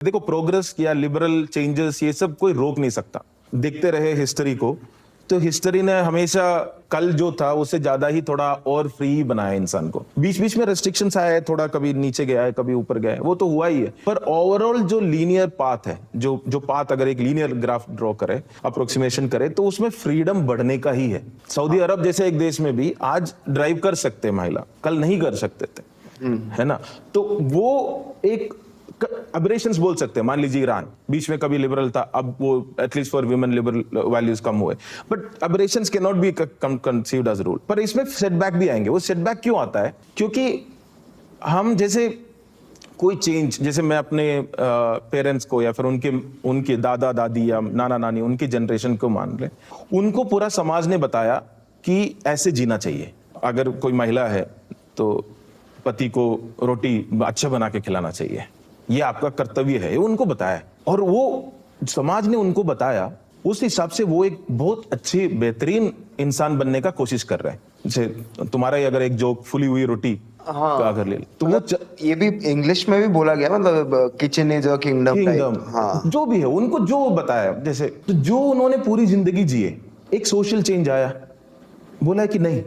देखो, प्रोग्रेस या liberal changes ये सब कोई रोक नहीं सकता। देखते रहे हिस्ट्री को, तो हिस्ट्री ने हमेशा कल जो था उससे ज्यादा ही थोड़ा और फ्री बनाया इंसान को। बीच बीच में रेस्ट्रिक्शंस आए हैं, थोड़ा कभी नीचे गया है, कभी ऊपर गया है, वो तो हुआ ही है। पर ओवरऑल जो लीनियर पाथ है, जो पाथ अगर एक लीनियर ग्राफ ड्रॉ करे, अप्रोक्सीमेशन करे, तो उसमें फ्रीडम बढ़ने का ही है। सऊदी अरब जैसे एक देश में भी आज ड्राइव कर सकते महिला, कल नहीं कर सकते थे, है ना। तो वो एक अबरेशंस बोल सकते हैं। मान लीजिए ईरान बीच में कभी लिबरल था, अब वो at least for women liberal values कम हुए, but aberrations can not be conceived as rule. पर इसमें सेटबैक भी आएंगे। वो सेटबैक क्यों आता है? क्योंकि हम जैसे कोई चेंज, जैसे मैं अपने पेरेंट्स को या फिर उनके दादा दादी या नाना नानी, उनकी जनरेशन को मान ले, उनको पूरा समाज ने बताया कि ऐसे जीना चाहिए। अगर कोई महिला है तो पति को रोटी अच्छा बना के खिलाना चाहिए, ये आपका कर्तव्य है, ये उनको बताया। और वो समाज ने उनको बताया, उस हिसाब से वो एक बहुत अच्छी बेहतरीन इंसान बनने का कोशिश कर रहे हैं। जैसे तुम्हारा ही अगर एक जोक, फुली हुई रोटी का अगर ले तो मतलब ये भी इंग्लिश में भी बोला गया, मतलब किचन इज अ किंगडम। हाँ, जो भी है उनको जो बताया, जैसे तो जो उन्होंने पूरी जिंदगी जिए, एक सोशल चेंज आया, बोला कि नहीं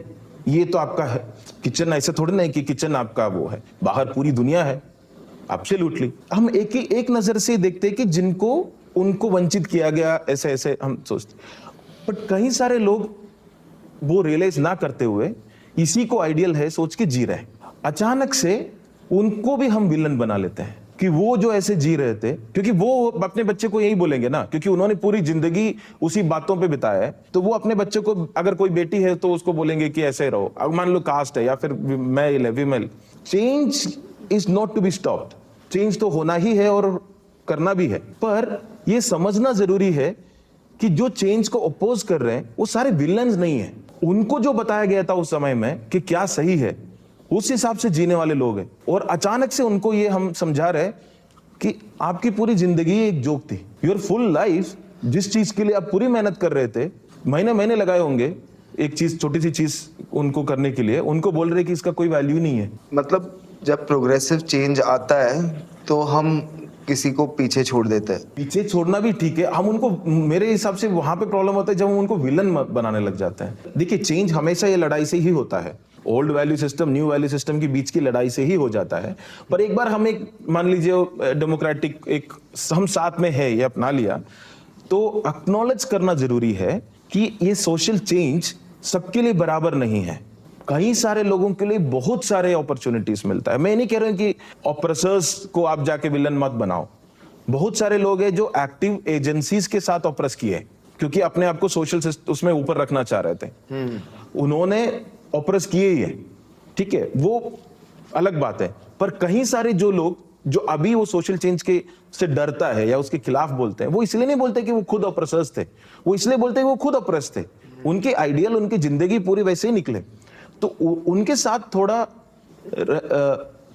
ये तो आपका है किचन, ऐसे थोड़ी नहीं कि किचन आपका वो है, बाहर पूरी दुनिया है। एब्सोल्युटली। हम एक नजर से देखते हैं कि जिनको उनको वंचित किया गया, ऐसे ऐसे हम सोचते, बट कई सारे लोग वो रियलाइज ना करते हुए इसी को आइडियल है सोच के जी रहे हैं। अचानक से उनको भी हम विलन बना लेते हैं कि वो जो ऐसे जी रहे थे, क्योंकि वो अपने बच्चे को यही बोलेंगे ना, क्योंकि उन्होंने पूरी जिंदगी उसी बातों पे बिताया है, तो वो अपने बच्चे को, अगर कोई बेटी है तो उसको बोलेंगे कि ऐसे रहो। अब मान लो कास्ट है या फिर मेल है, female, change is not to be stopped. Change तो होना ही है और करना भी है, पर यह समझना जरूरी है कि जो चेंज को अपोज कर रहे हैं वो सारे विलन्स नहीं है। उनको जो बताया गया था उस समय में कि क्या सही है, उस हिसाब से जीने वाले लोग हैं। और अचानक से उनको ये हम समझा रहे कि आपकी पूरी जिंदगी एक जोक थी, योर फुल लाइफ, जिस चीज के लिए आप पूरी मेहनत कर रहे थे, महीने महीने लगाए होंगे एक चीज, छोटी सी चीज उनको करने के लिए, उनको बोल रहे कि इसका कोई वैल्यू नहीं है। मतलब जब प्रोग्रेसिव चेंज आता है तो हम किसी को पीछे छोड़ देते हैं। पीछे छोड़ना भी ठीक है, हम उनको, मेरे हिसाब से वहां पे प्रॉब्लम होता है जब हम उनको विलन बनाने लग जाते हैं। देखिए, चेंज हमेशा ये लड़ाई से ही होता है। Old value system, new value system के बीच की लड़ाई से ही हो जाता है। पर एक बार हम एक, मान लीजिए डेमोक्रेटिक एक हम साथ में है, ये अपना लिया, तो एक्नॉलेज करना जरूरी है कि ये सोशल चेंज सबके लिए बराबर नहीं है। कई सारे लोगों के लिए बहुत सारे अपॉर्चुनिटीज मिलता है। मैं नहीं कह रहा हूं कि ऑपरेसर्स को आप जाके विलन मत बनाओ। बहुत सारे लोग हैं जो एक्टिव एजेंसीज के साथ ऑपरेस किए, क्योंकि अपने आप को सोशल उसमें ऊपर रखना चाह रहे थे, उन्होंने ऑपरेस किए ही है, ठीक है, वो अलग बात है। पर कई सारे जो लोग जो अभी वो सोशल चेंज के से डरता है या उसके खिलाफ बोलते हैं, वो इसलिए नहीं बोलते कि वो खुद ऑपरेसर्स थे, वो इसलिए बोलते हैं कि वो खुद ऑपरेस थे। उनके आइडियल, उनकी जिंदगी पूरी वैसे ही निकले। तो उनके साथ थोड़ा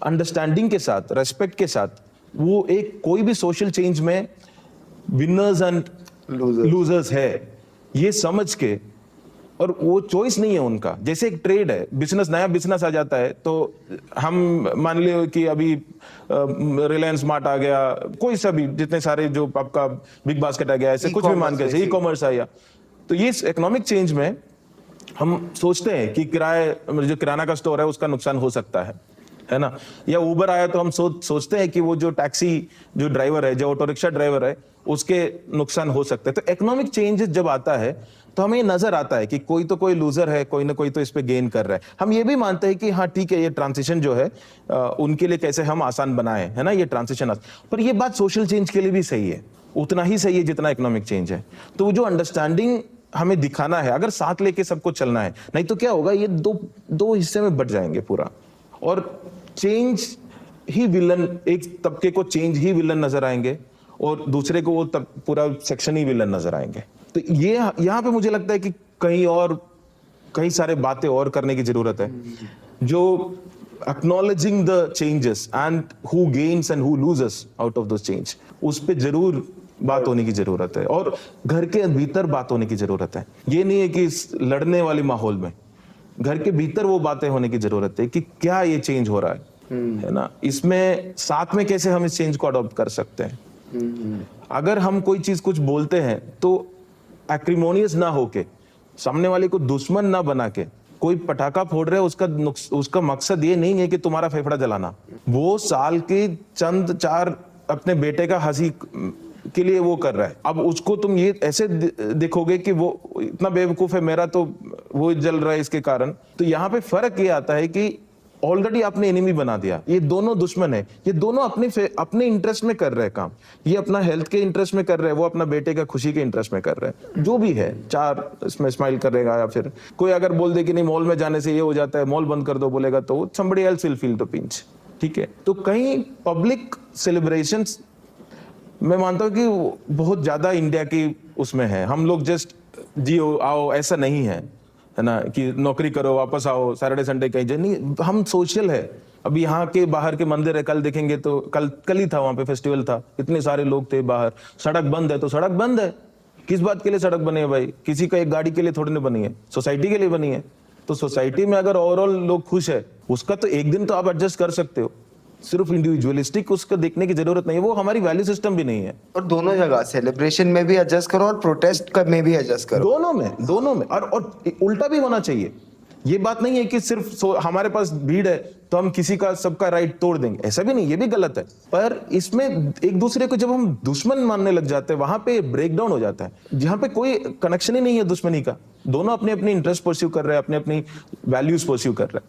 अंडरस्टैंडिंग के साथ, रेस्पेक्ट के साथ, वो एक कोई भी सोशल चेंज में विनर्स एंड लूजर्स है ये समझ के, और वो चॉइस नहीं है उनका। जैसे एक ट्रेड है, बिजनेस, नया बिजनेस आ जाता है, तो हम मान लो कि अभी रिलायंस स्मार्ट आ गया, कोई सा भी, जितने सारे जो आपका बिग बास्केट आ गया, ऐसे कुछ भी मान के, ई कॉमर्स आया, तो ये इकोनॉमिक चेंज में हम सोचते हैं कि जो किराना का स्टोर है उसका नुकसान हो सकता है ना, या उबर आया तो हम सोचते हैं कि वो जो टैक्सी जो ड्राइवर है, जो ऑटो रिक्शा ड्राइवर है, उसके नुकसान हो सकते हैं। तो इकोनॉमिक चेंजेस जब आता है तो हमें नजर आता है कि कोई तो कोई लूजर है, कोई ना कोई तो इस पे गेन कर रहा है। हम ये भी मानते हैं कि हाँ ठीक है, ये ट्रांजिशन जो है उनके लिए कैसे हम आसान बनाए, है ना, ये ट्रांजिशन। पर ये बात सोशल चेंज के लिए भी सही है, उतना ही सही है जितना इकोनॉमिक चेंज है। तो जो अंडरस्टैंडिंग हमें दिखाना है, अगर साथ लेके सबको चलना है, नहीं तो क्या होगा, ये दो हिस्से में बट जाएंगे पूरा, और चेंज ही विलन, एक तबके को चेंज ही विलन नजर आएंगे और दूसरे को वो पूरा सेक्शन ही विलन नजर आएंगे। तो ये यहाँ पे मुझे लगता है कि कई सारे बातें और करने की जरूरत है, जो acknowledging the changes and who gains and who loses out of those change, उस पे जरूर बात होने की जरूरत है, और घर के भीतर बात होने की जरूरत है। ये नहीं है कि इस लड़ने वाले माहौल में, घर के भीतर वो बातें होने की जरूरत है कि क्या ये चेंज हो रहा है ना, इसमें साथ में कैसे हम इस चेंज को अडॉप्ट कर सकते हैं। अगर हम कोई चीज कुछ बोलते हैं तो एक्रिमोनियस ना होके, सामने वाले को दुश्मन ना बना के, कोई पटाखा फोड़ रहा है उसका मकसद ये नहीं है कि तुम्हारा फेफड़ा जलाना, वो साल के चंद 4 अपने बेटे का हंसी के लिए वो कर रहा है। अब उसको तुम ये ऐसे देखोगे कि वो इतना बेवकूफ है, मेरा तो वो जल रहा है इसके कारण। तो यहाँ पे फर्क ये आता है कि ऑलरेडी आपने एनिमी बना दिया, ये दोनों दुश्मन है, ये दोनों अपने इंटरेस्ट में कर रहे हैं काम। ये अपना हेल्थ के इंटरेस्ट में कर रहे हैं, वो अपना बेटे का खुशी के इंटरेस्ट में कर रहे हैं। जो भी है, 4 इसमें स्माइल करेगा, या फिर कोई अगर बोल दे कि नहीं मॉल में जाने से ये हो जाता है, मॉल बंद कर दो बोलेगा, तो somebody else will feel the pinch। ठीक है, तो कहीं पब्लिक सेलिब्रेशंस मैं मानता हूँ कि बहुत ज्यादा इंडिया की उसमें है। हम लोग जस्ट जियो आओ ऐसा नहीं है ना, कि नौकरी करो वापस आओ सैटरडे संडे कहीं जाए, नहीं, हम सोशल है। अभी यहाँ के बाहर के मंदिर है, कल देखेंगे तो कल ही था वहां पे फेस्टिवल था, इतने सारे लोग थे बाहर। सड़क बंद है तो सड़क बंद है, किस बात के लिए सड़क बनी है भाई? किसी का एक गाड़ी के लिए थोड़ी ना बनी है, सोसाइटी के लिए बनी है। तो सोसाइटी में अगर ओवरऑल लोग खुश है, उसका तो एक दिन तो आप एडजस्ट कर सकते हो, सिर्फ इंडिविजुअलिस्टिक उसको देखने की जरूरत नहीं है, वो हमारी वैल्यू सिस्टम भी नहीं है। और दोनों जगह सेलिब्रेशन में भी एडजस्ट करो और प्रोटेस्ट में भी एडजस्ट करो, दोनों में और उल्टा भी होना चाहिए। ये बात नहीं है कि सिर्फ हमारे पास भीड़ है तो हम किसी का सबका राइट तोड़ देंगे, ऐसा भी नहीं, ये भी गलत है। पर इसमें एक दूसरे को जब हम दुश्मन मानने लग जाते हैं, वहां पे ब्रेक डाउन हो जाता है, जहां पे कोई कनेक्शन ही नहीं है दुश्मनी का। दोनों अपने अपने इंटरेस्ट परस्यू कर रहे हैं, अपने अपनी वैल्यूज परस्यू कर रहे हैं।